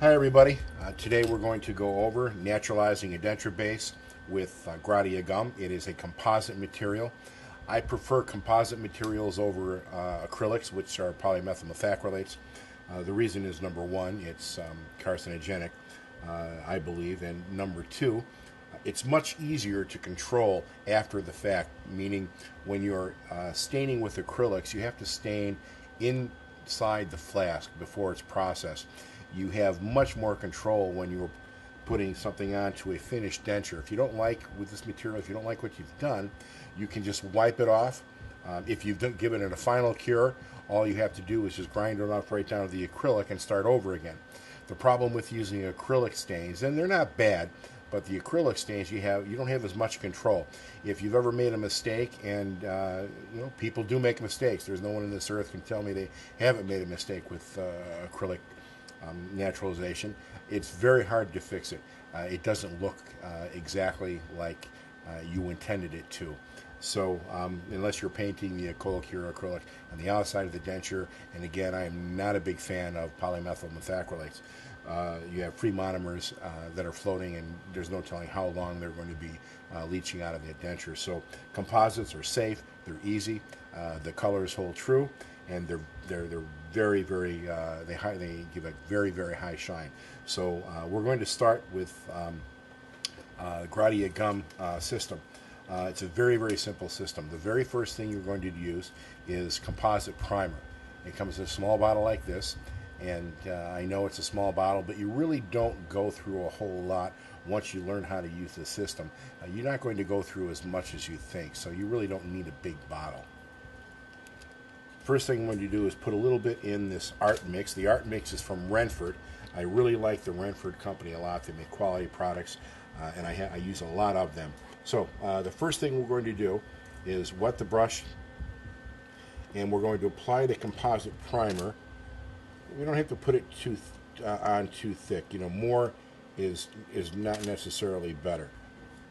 Hi everybody. Today we're going to go over naturalizing a denture base with Gradia gum. It is a composite material. I prefer composite materials over acrylics, which are polymethyl methacrylates. The reason is number one, it's carcinogenic, I believe, and number two, it's much easier to control after the fact, meaning when you're staining with acrylics, you have to stain inside the flask before it's processed. You have much more control when you're putting something onto a finished denture. If you don't like with this material, if you don't like what you've done, you can just wipe it off. If you've given it a final cure, all you have to do is just grind it off right down to the acrylic and start over again. The problem with using acrylic stains, and they're not bad, but the acrylic stains you don't have as much control. If you've ever made a mistake, and people do make mistakes. There's no one on this earth can tell me they haven't made a mistake with acrylic naturalization. It's very hard to fix it. It doesn't look exactly like you intended it to. So unless you're painting the Collis acrylic on the outside of the denture, and again, I am not a big fan of polymethyl methacrylates. You have free monomers that are floating, and there's no telling how long they're going to be leaching out of the denture. So composites are safe, they're easy, the colors hold true, and they're very, very they give a very, very high shine. So we're going to start with Gradia gum system. It's a very, very simple system. The very first thing you're going to use is composite primer. It comes in a small bottle like this, and I know it's a small bottle, but you really don't go through a whole lot once you learn how to use the system. You're not going to go through as much as you think, so you really don't need a big bottle. First thing I'm going to do is put a little bit in this art mix. The art mix is from Renford. I really like the Renford company a lot. They make quality products, and I use a lot of them. So the first thing we're going to do is wet the brush, and we're going to apply the composite primer. We don't have to put it on too thick. More is not necessarily better.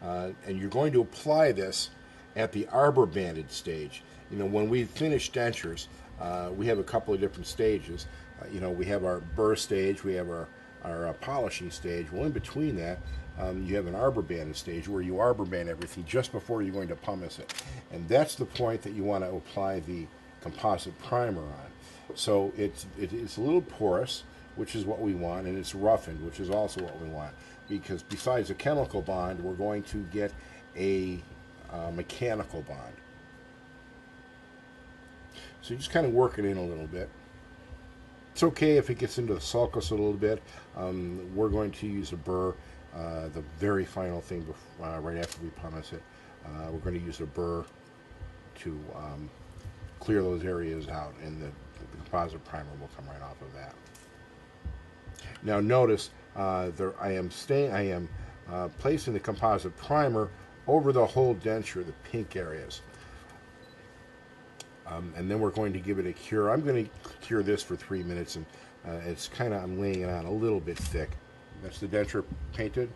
And you're going to apply this at the arbor banded stage. When we finish dentures, we have a couple of different stages. We have our burr stage, we have our polishing stage. Well, in between that, you have an arbor banded stage where you arbor band everything just before you're going to pumice it. And that's the point that you want to apply the composite primer on. So it's a little porous, which is what we want, and it's roughened, which is also what we want. Because besides a chemical bond, we're going to get a mechanical bond. So you just kind of work it in a little bit. It's okay if it gets into the sulcus a little bit. We're going to use a burr, the very final thing right after we pumice it. We're going to use a burr to clear those areas out, and the composite primer will come right off of that. Now notice I am placing the composite primer over the whole denture, the pink areas. And then we're going to give it a cure. I'm going to cure this for 3 minutes, and I'm laying it on a little bit thick. That's the denture painted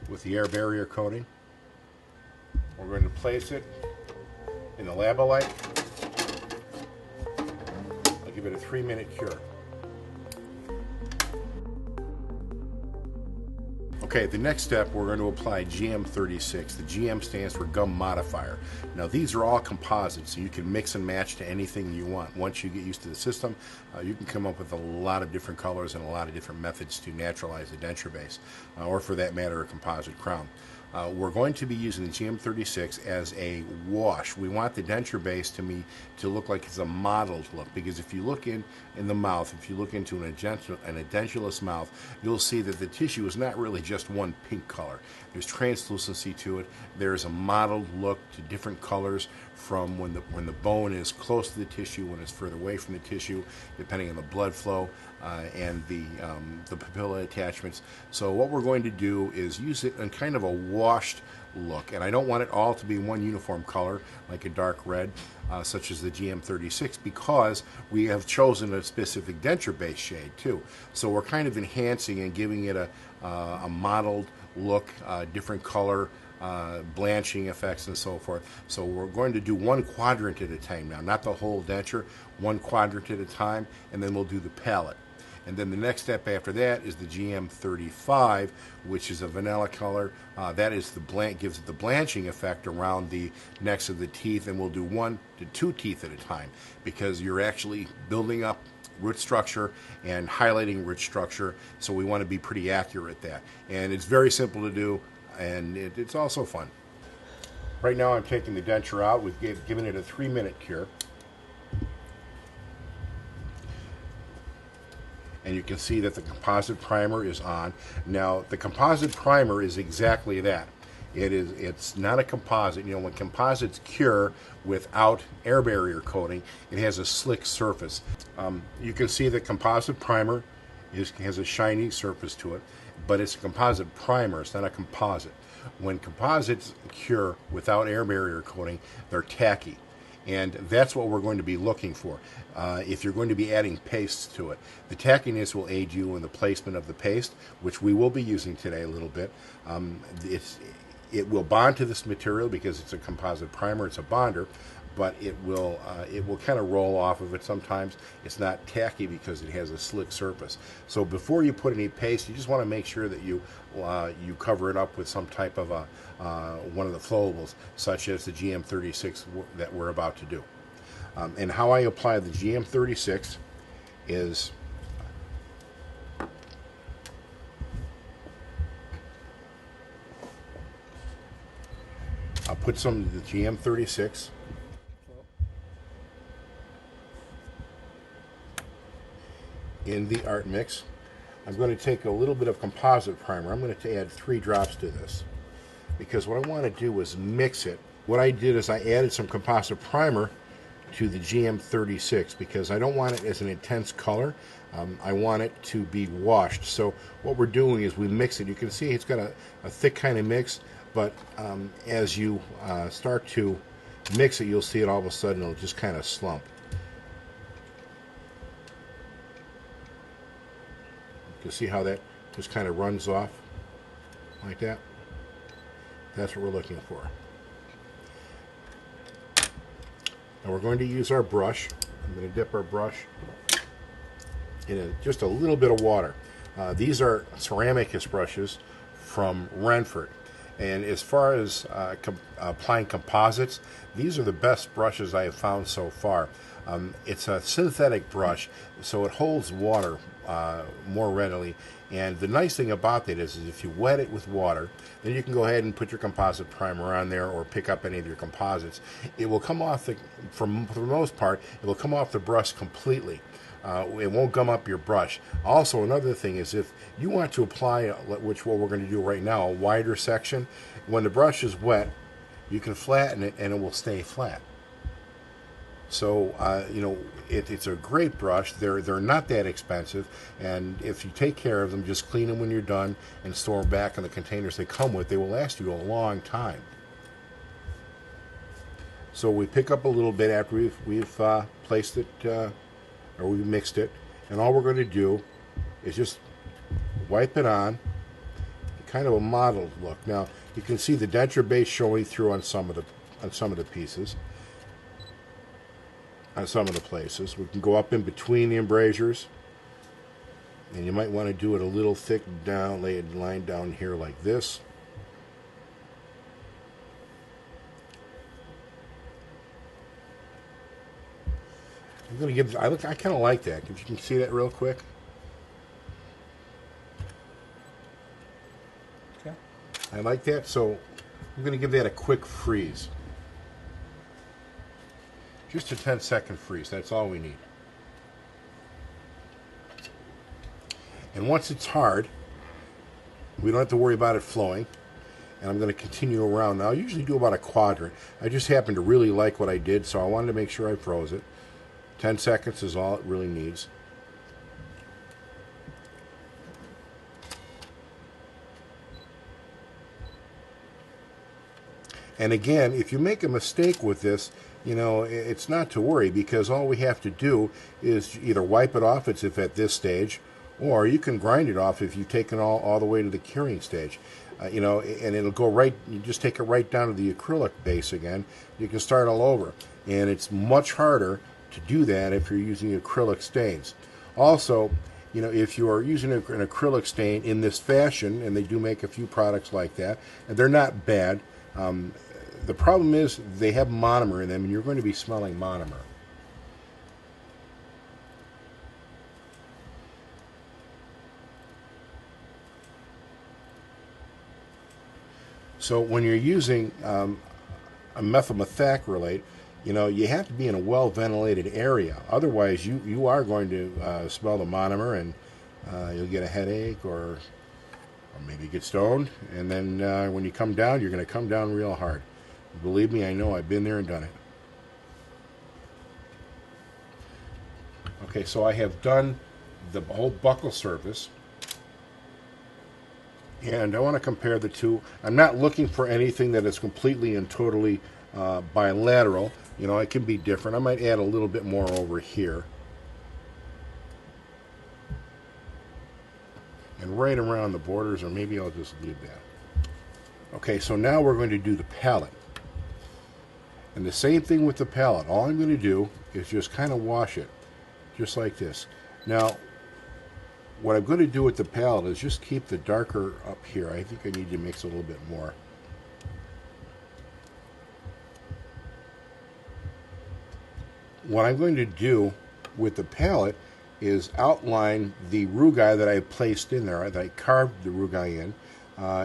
with the air barrier coating. We're going to place it in the Labolite. I'll give it a 3-minute cure. Okay, the next step, we're going to apply GM36. The GM stands for gum modifier. Now these are all composites, so you can mix and match to anything you want. Once you get used to the system, you can come up with a lot of different colors and a lot of different methods to naturalize a denture base, or for that matter, a composite crown. We're going to be using the GM36 as a wash. We want the denture base to look like it's a mottled look, because if you look in the mouth, if you look into an edentulous mouth, you'll see that the tissue is not really just one pink color. There's translucency to it. There's a mottled look to different colors from when the bone is close to the tissue, when it's further away from the tissue, depending on the blood flow and the papilla attachments. So what we're going to do is use it in kind of a washed look, and I don't want it all to be one uniform color like a dark red such as the GM36, because we have chosen a specific denture base shade too. So we're kind of enhancing and giving it a mottled look, different color, blanching effects and so forth. So we're going to do one quadrant at a time now, not the whole denture, one quadrant at a time, and then we'll do the palette. And then the next step after that is the GM35, which is a vanilla color. That is gives it the blanching effect around the necks of the teeth, and we'll do 1 to 2 teeth at a time because you're actually building up root structure and highlighting root structure, so we want to be pretty accurate at that. And it's very simple to do, and it's also fun. Right now I'm taking the denture out. We've given it a 3-minute cure. And you can see that the composite primer is on. Now, the composite primer is exactly that. It's not a composite. You know, when composites cure without air barrier coating, it has a slick surface. You can see the composite primer has a shiny surface to it, but it's a composite primer. It's not a composite. When composites cure without air barrier coating, they're tacky. And that's what we're going to be looking for if you're going to be adding pastes to it. The tackiness will aid you in the placement of the paste, which we will be using today a little bit. It will bond to this material because it's a composite primer, it's a bonder, but it will kind of roll off of it sometimes. It's not tacky because it has a slick surface. So before you put any paste, you just want to make sure that you cover it up with some type of one of the flowables, such as the GM36 that we're about to do. And how I apply the GM36 is I'll put some of the GM36 in the art mix. I'm going to take a little bit of composite primer. I'm going to add 3 drops to this because what I want to do is mix it. What I did is I added some composite primer to the GM36 because I don't want it as an intense color. I want it to be washed. So what we're doing is we mix it. You can see it's got a thick kind of mix, but as you start to mix it, you'll see it all of a sudden it'll just kind of slump. You can see how that just kind of runs off like that. That's what we're looking for. Now we're going to use our brush. I'm going to dip our brush in just a little bit of water. These are Ceramicus brushes from Renford. And as far as applying composites, these are the best brushes I have found so far. It's a synthetic brush, so it holds water more readily. And the nice thing about that is if you wet it with water, then you can go ahead and put your composite primer on there or pick up any of your composites. It will come off, for the most part, it will come off the brush completely. It won't gum up your brush. Also, another thing is if you want to apply, which what we're going to do right now, a wider section, when the brush is wet, you can flatten it and it will stay flat. So, you know, it's a great brush. They're not that expensive, and if you take care of them, just clean them when you're done and store them back in the containers they come with. They will last you a long time. So we pick up a little bit after we've placed it, or we've mixed it, and all we're going to do is just wipe it on, kind of a mottled look. Now you can see the denture base showing through on some of the pieces. On some of the places. We can go up in between the embrasures, and you might want to do it a little thick down, lay a line down here like this. I'm going to give, I kind of like that. If you can see that real quick. Okay. I like that, so I'm going to give that a quick freeze. Just a 10-second freeze, that's all we need. And once it's hard, we don't have to worry about it flowing. And I'm going to continue around now. I usually do about a quadrant. I just happen to really like what I did, so I wanted to make sure I froze it. 10 seconds is all it really needs. And again, if you make a mistake with this, you know, it's not to worry, because all we have to do is either wipe it off if at this stage, or you can grind it off if you've taken all the way to the curing stage. You know, and it'll go right, you just take it right down to the acrylic base again. You can start all over. And it's much harder to do that if you're using acrylic stains. Also, You know, if you are using an acrylic stain in this fashion, and they do make a few products like that, and they're not bad, the problem is they have monomer in them, and you're going to be smelling monomer. So when you're using a methyl methacrylate, you know, you have to be in a well-ventilated area. Otherwise, you are going to smell the monomer, and you'll get a headache, or maybe get stoned. And then when you come down, you're going to come down real hard. Believe me, I know. I've been there and done it. Okay, so I have done the whole buckle surface, and I want to compare the two. I'm not looking for anything that is completely and totally bilateral. You know, it can be different. I might add a little bit more over here. And right around the borders, or maybe I'll just leave that. Okay, so now we're going to do the palette. And the same thing with the palette. All I'm going to do is just kind of wash it, just like this. Now, what I'm going to do with the palette is just keep the darker up here. I think I need to mix a little bit more. What I'm going to do with the palette is outline the rugai that I placed in there, that I carved the rugai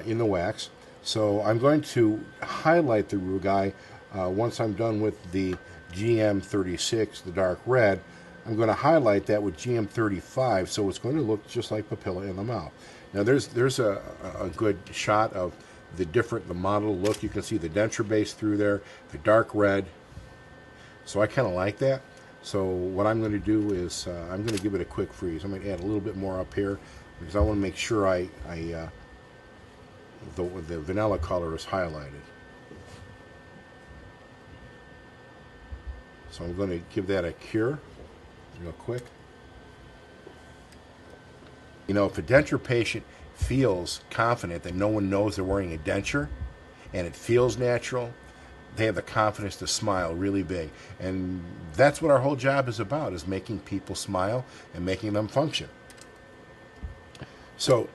in the wax. So I'm going to highlight the rugai once I'm done with the GM36, the dark red. I'm going to highlight that with GM35, so it's going to look just like papilla in the mouth. Now there's a good shot of the model look. You can see the denture base through there, the dark red. So I kind of like that. So what I'm going to do is I'm going to give it a quick freeze. I'm going to add a little bit more up here because I want to make sure the vanilla color is highlighted. So I'm going to give that a cure real quick. You know, if a denture patient feels confident that no one knows they're wearing a denture and it feels natural, they have the confidence to smile really big. And that's what our whole job is about, is making people smile and making them function. So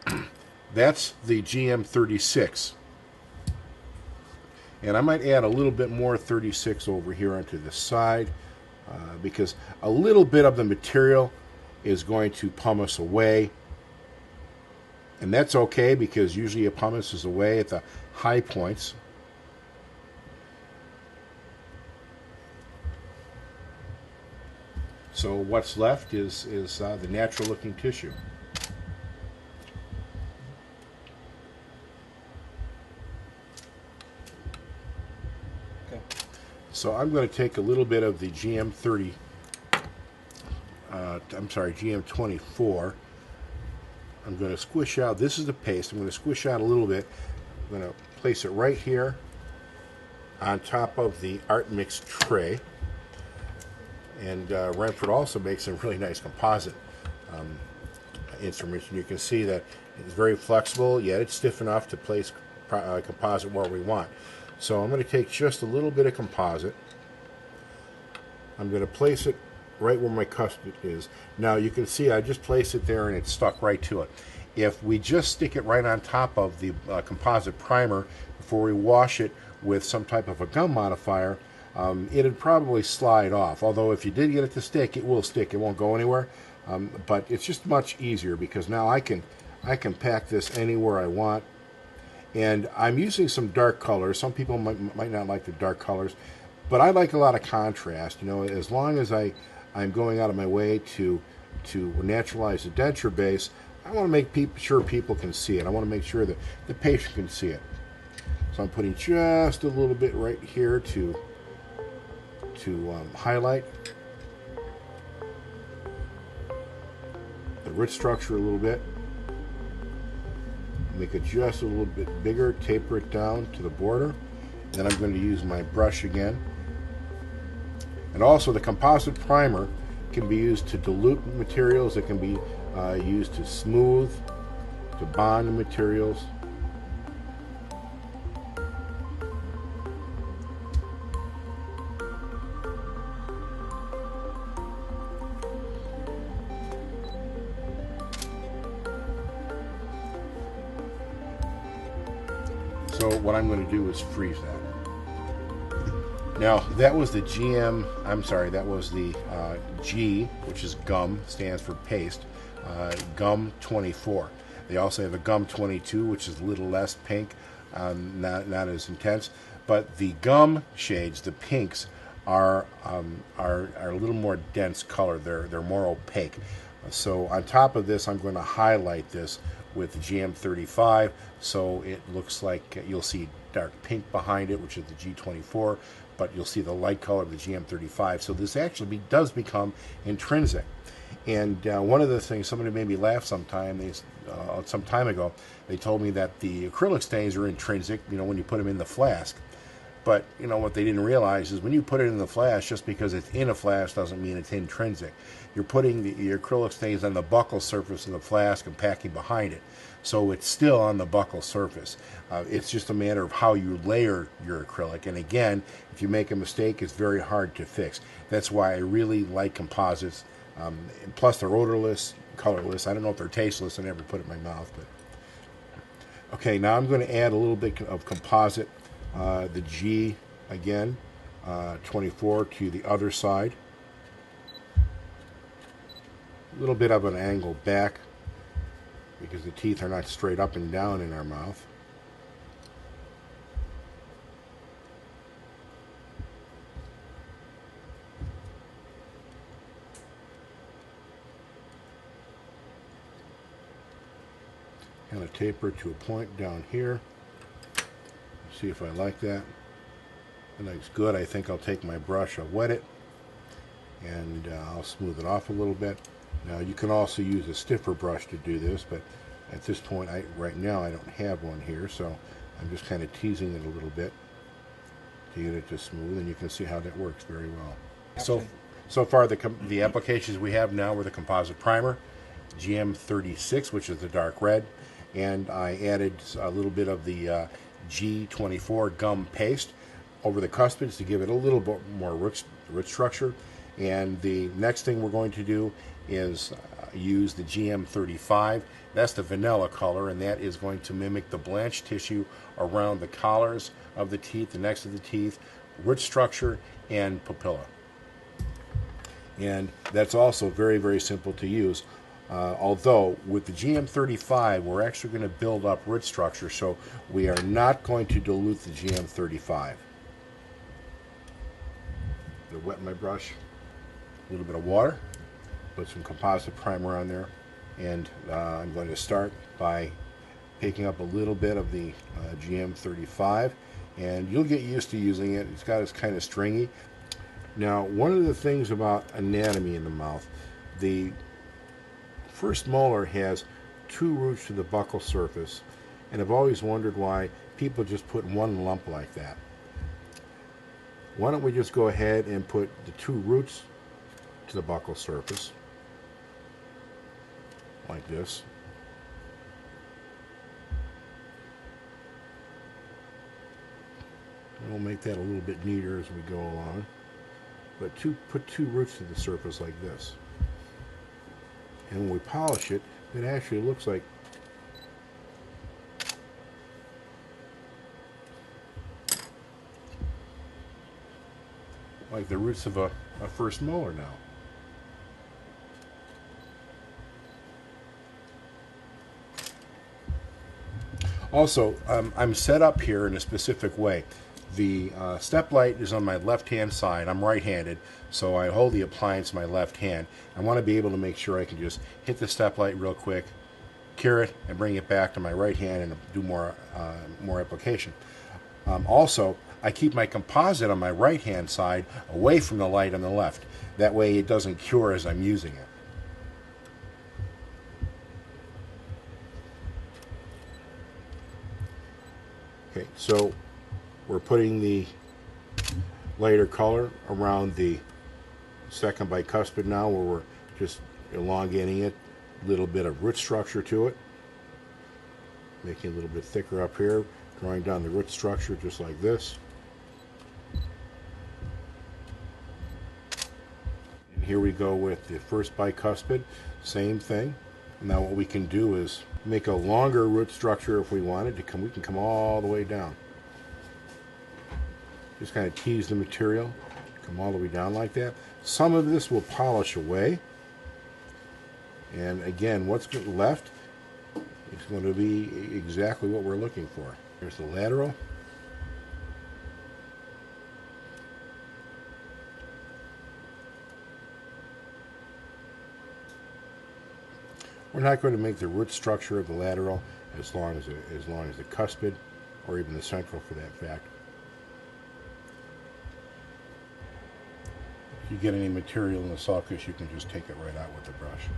that's the GM36. And I might add a little bit more 36 over here onto the side because a little bit of the material is going to pumice away. And that's okay because usually it pumices away at the high points. So what's left is the natural looking tissue. Okay. So I'm going to take a little bit of the GM24. I'm going to squish out, this is the paste, I'm going to squish out a little bit. I'm going to place it right here on top of the art mix tray. And Renford also makes some really nice composite instruments, and you can see that it's very flexible, yet it's stiff enough to place composite where we want. So I'm going to take just a little bit of composite. I'm going to place it right where my custard is. Now you can see I just placed it there and it's stuck right to it. If we just stick it right on top of the composite primer before we wash it with some type of a gum modifier, it'd probably slide off. Although if you did get it to stick, it will stick. It won't go anywhere. But it's just much easier because now I can pack this anywhere I want. And I'm using some dark colors. Some people might not like the dark colors, but I like a lot of contrast. You know, as long as I'm going out of my way to naturalize the denture base, I want to make sure people can see it. I want to make sure that the patient can see it. So I'm putting just a little bit right here to highlight the root structure a little bit. Make it just a little bit bigger, taper it down to the border. Then I'm going to use my brush again. And also the composite primer can be used to dilute materials. It can be used to smooth, to bond the materials. So what I'm going to do is freeze that. Now that was the that was the G, which is gum, stands for paste, gum 24. They also have a gum 22, which is a little less pink, not as intense. But the gum shades, the pinks, are a little more dense color. They're more opaque. So on top of this, I'm going to highlight this with the GM35, so it looks like you'll see dark pink behind it, which is the G24, but you'll see the light color of the GM35. So this actually does become intrinsic. And one of the things, somebody made me laugh some time ago, they told me that the acrylic stains are intrinsic, when you put them in the flask. But, what they didn't realize is when you put it in the flask, just because it's in a flask doesn't mean it's intrinsic. You're putting the acrylic stains on the buccal surface of the flask and packing behind it. So it's still on the buccal surface. It's just a matter of how you layer your acrylic. And again, if you make a mistake, it's very hard to fix. That's why I really like composites. And plus, they're odorless, colorless. I don't know if they're tasteless. I never put it in my mouth. But okay, now I'm going to add a little bit of composite. The G again, 24 to the other side. A little bit of an angle back because the teeth are not straight up and down in our mouth. Kind of taper to a point down here. See if I like that. That looks good. I think I'll take my brush, I'll wet it, and I'll smooth it off a little bit. Now you can also use a stiffer brush to do this, but at this point, right now I don't have one here, so I'm just kind of teasing it a little bit to get it to smooth, and you can see how that works very well. So far the applications we have now were the composite primer, GM36, which is the dark red, and I added a little bit of the G24 gum paste over the cuspids to give it a little bit more rich structure. And the next thing we're going to do is use the GM35. That's the vanilla color, and that is going to mimic the blanched tissue around the collars of the teeth, the necks of the teeth, rich structure, and papilla. And that's also very, very simple to use. Although with the GM35, we're actually going to build up root structure, so we are not going to dilute the GM35. I'm going to wet my brush, a little bit of water, put some composite primer on there, and I'm going to start by picking up a little bit of the GM35, and you'll get used to using it. It's kind of stringy. Now, one of the things about anatomy in the mouth, the first molar has 2 roots to the buccal surface, and I've always wondered why people just put one lump like that. Why don't we just go ahead and put the 2 roots to the buccal surface, like this. And we'll make that a little bit neater as we go along. But put 2 roots to the surface like this. And when we polish it, it actually looks like the roots of a first molar now. Also, I'm set up here in a specific way. The step light is on my left-hand side. I'm right-handed, so I hold the appliance in my left hand. I want to be able to make sure I can just hit the step light real quick, cure it, and bring it back to my right hand and do more application. Also, I keep my composite on my right-hand side away from the light on the left. That way it doesn't cure as I'm using it. Okay, so we're putting the lighter color around the second bicuspid now, where we're just elongating it, a little bit of root structure to it, making it a little bit thicker up here, drawing down the root structure just like this. And here we go with the first bicuspid, same thing, Now what we can do is make a longer root structure if we wanted to come. We can come all the way down. Just kind of tease the material, come all the way down like that. Some of this will polish away. And again, what's left is going to be exactly what we're looking for. Here's the lateral. We're not going to make the root structure of the lateral as long as the cuspid, or even the central for that fact. If you get any material in the sulcus, you can just take it right out with the brush.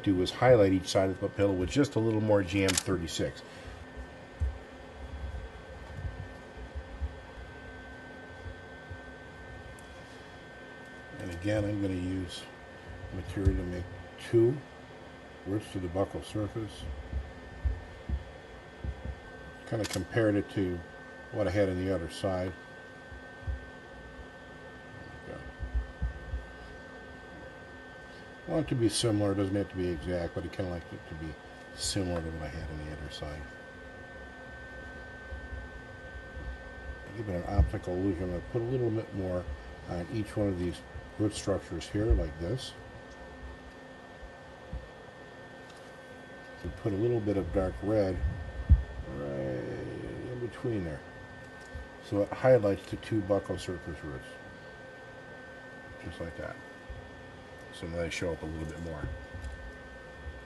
Do is highlight each side of the papilla with just a little more GM36. And again, I'm going to use material to make two roots to the buccal surface. Kind of compared it to what I had on the other side. I want it to be similar. It doesn't have to be exact, but I kind of like it to be similar to what I had on the other side. Give it an optical illusion. I'm going to put a little bit more on each one of these root structures here, like this. So put a little bit of dark red right in between there. So it highlights the two buccal surface roots. Just like that. So now they show up a little bit more.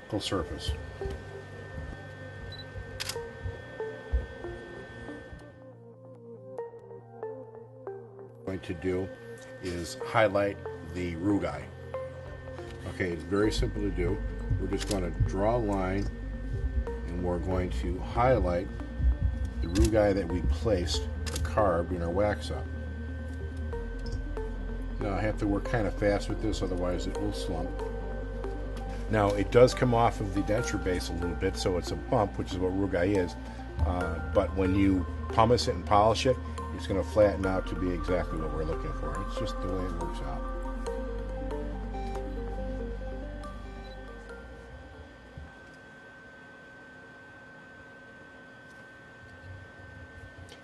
Buccal surface. What I'm going to do is highlight the rugae. Okay, it's very simple to do. We're just going to draw a line and we're going to highlight the rugae that we placed or carved in our wax up. Now I have to work kind of fast with this, otherwise it will slump. Now it does come off of the denture base a little bit, so it's a bump, which is what rugae is. But when you pumice it and polish it, it's going to flatten out to be exactly what we're looking for. It's just the way it works out.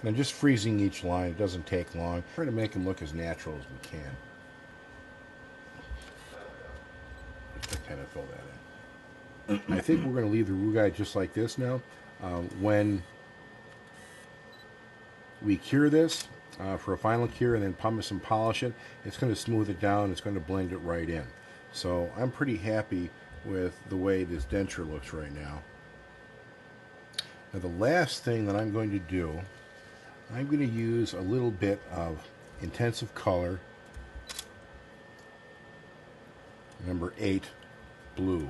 And I'm just freezing each line. It doesn't take long. Try to make them look as natural as we can. Just to kind of fill that in. I think we're going to leave the rugae just like this now. When we cure this for a final cure and then pumice and polish it, it's going to smooth it down. It's going to blend it right in. So I'm pretty happy with the way this denture looks right now. Now the last thing that I'm going to do, I'm going to use a little bit of intensive color, number 8, blue.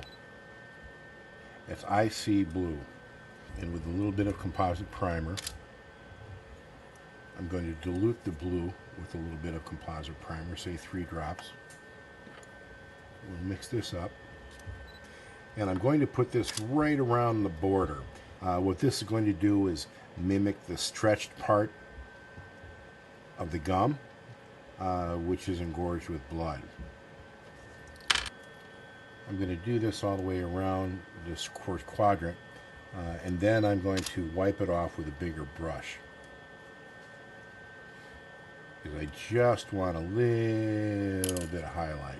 That's IC blue. And with a little bit of composite primer, I'm going to dilute the blue with a little bit of composite primer, say 3 drops. We'll mix this up. And I'm going to put this right around the border. What this is going to do is mimic the stretched part of the gum, which is engorged with blood. I'm going to do this all the way around this first quadrant, and then I'm going to wipe it off with a bigger brush. Because I just want a little bit of highlight.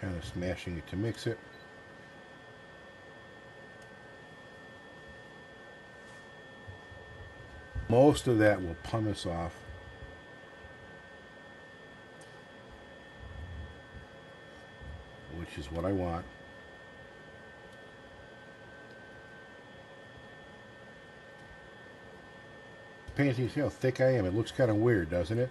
Kind of smashing it to mix it. Most of that will pumice off. Which is what I want. Painting, see how thick I am. It looks kind of weird, doesn't it?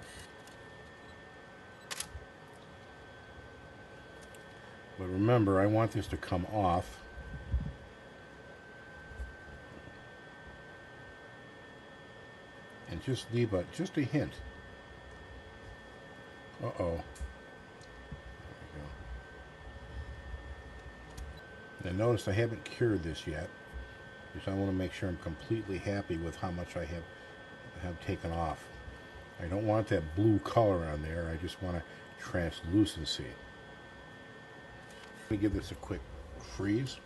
But remember, I want this to come off. and just leave just a hint. Uh-oh. Now notice I haven't cured this yet, because I want to make sure I'm completely happy with how much I have taken off. I don't want that blue color on there, I just want a translucency. Let me give this a quick freeze.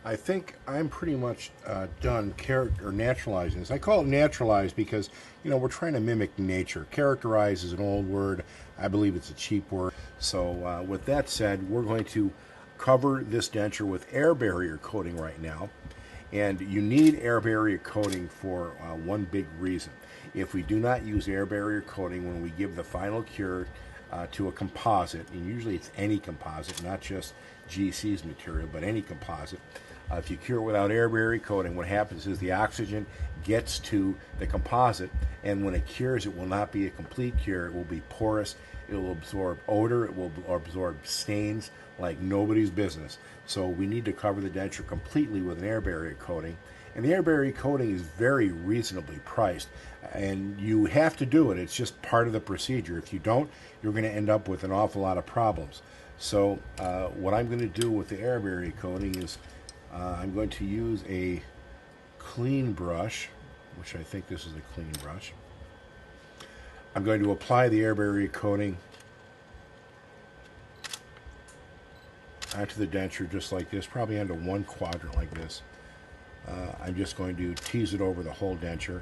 I think I'm pretty much done naturalizing this. I call it naturalized because, you know, we're trying to mimic nature. Characterize is an old word. I believe it's a cheap word. So with that said, we're going to cover this denture with air barrier coating right now. And you need air barrier coating for one big reason. If we do not use air barrier coating when we give the final cure to a composite, and usually it's any composite, not just GC's material, but any composite, if you cure without air barrier coating, what happens is the oxygen gets to the composite, and when it cures, it will not be a complete cure. It will be porous. It will absorb odor. It will absorb stains like nobody's business. So we need to cover the denture completely with an air barrier coating. And the air barrier coating is very reasonably priced. And you have to do it. It's just part of the procedure. If you don't, you're going to end up with an awful lot of problems. So what I'm going to do with the air barrier coating is I'm going to use a clean brush, which I think this is a clean brush. I'm going to apply the air barrier coating onto the denture just like this, probably onto one quadrant like this. I'm just going to tease it over the whole denture.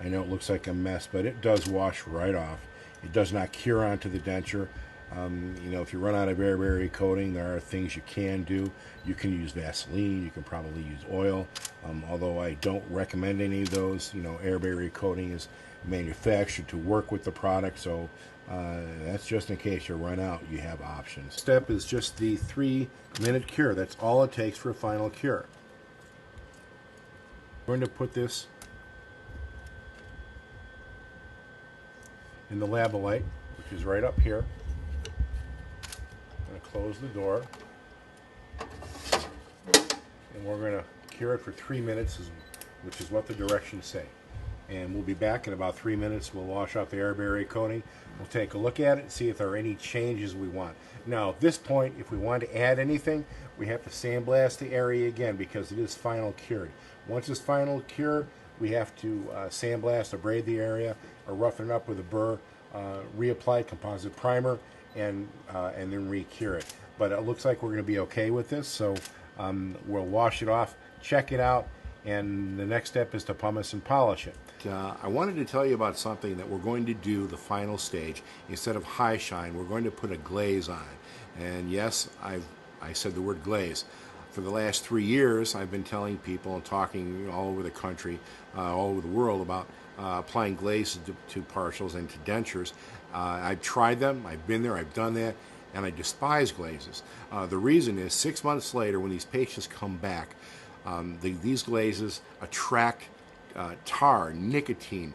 I know it looks like a mess, but it does wash right off. It does not cure onto the denture. You know, if you run out of air barrier coating, there are things you can do. You can use Vaseline. You can probably use oil. Although I don't recommend any of those. You know, air barrier coating is manufactured to work with the product, so that's just in case you run out, you have options. Step is just the 3-minute cure. That's all it takes for a final cure. I'm going to put this in the Labolite, which is right up here. I'm going to close the door, and we're going to cure it for 3 minutes, which is what the directions say. And we'll be back in about 3 minutes. We'll wash off the air barrier coating. We'll take a look at it and see if there are any changes we want. Now, at this point, if we want to add anything, we have to sandblast the area again because it is final cured. Once it's final cured, we have to sandblast, abrade the area, or roughen it up with a burr, reapply composite primer, and then re-cure it. But it looks like we're going to be okay with this, so we'll wash it off, check it out, and the next step is to pumice and polish it. I wanted to tell you about something that we're going to do the final stage. Instead of high shine, we're going to put a glaze on it. And yes, I said the word glaze. For the last 3 years, I've been telling people and talking all over the country, all over the world about applying glaze to partials and to dentures. I've tried them, I've been there, I've done that, and I despise glazes. The reason is 6 months later when these patients come back, these glazes attract tar, nicotine,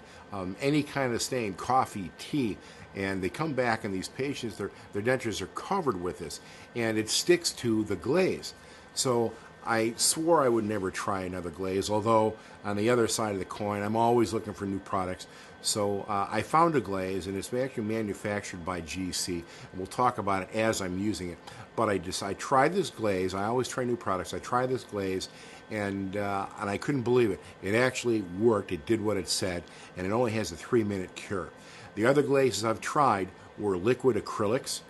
any kind of stain, coffee, tea, and they come back and these patients, their dentures are covered with this, and it sticks to the glaze. So I swore I would never try another glaze, although on the other side of the coin, I'm always looking for new products. So I found a glaze, and it's actually manufactured by GC, and we'll talk about it as I'm using it. But I tried this glaze. I always try new products. I tried this glaze, and I couldn't believe it. It actually worked. It did what it said, and it only has a 3-minute cure. The other glazes I've tried were liquid acrylics.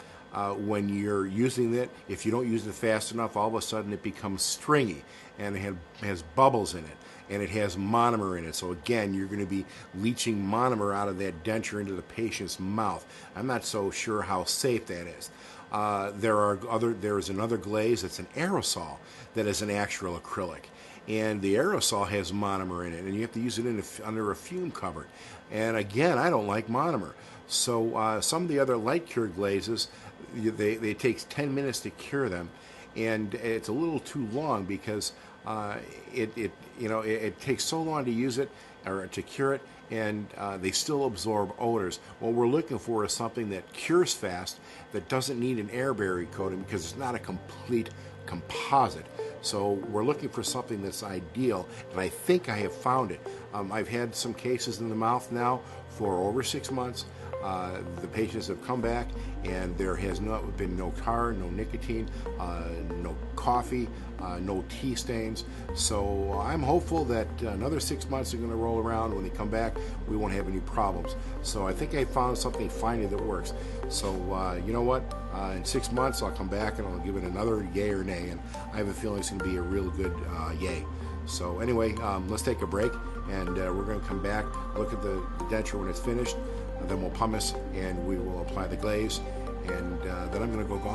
When you're using it, if you don't use it fast enough, all of a sudden it becomes stringy, and it has bubbles in it, and it has monomer in it. So again, you're going to be leaching monomer out of that denture into the patient's mouth. I'm not so sure how safe that is. There is another glaze that's an aerosol that is an actual acrylic, and the aerosol has monomer in it, and you have to use it under a fume cover. And again, I don't like monomer. So some of the other light cured glazes, they take 10 minutes to cure them, and it's a little too long because it takes so long to use it or to cure it, and they still absorb odors. What we're looking for is something that cures fast, that doesn't need an air barrier coating because it's not a complete composite. So we're looking for something that's ideal, and I think I have found it. I've had some cases in the mouth now for over 6 months. The patients have come back, and there has been no tar, no nicotine, no coffee, no tea stains. So I'm hopeful that another 6 months are going to roll around. When they come back, we won't have any problems. So I think I found something finally that works. So you know what? In 6 months, I'll come back and I'll give it another yay or nay, and I have a feeling it's going to be a real good yay. So anyway, let's take a break, and we're going to come back, look at the denture when it's finished, and then we'll pumice and we will apply the glaze, and then I'm going to go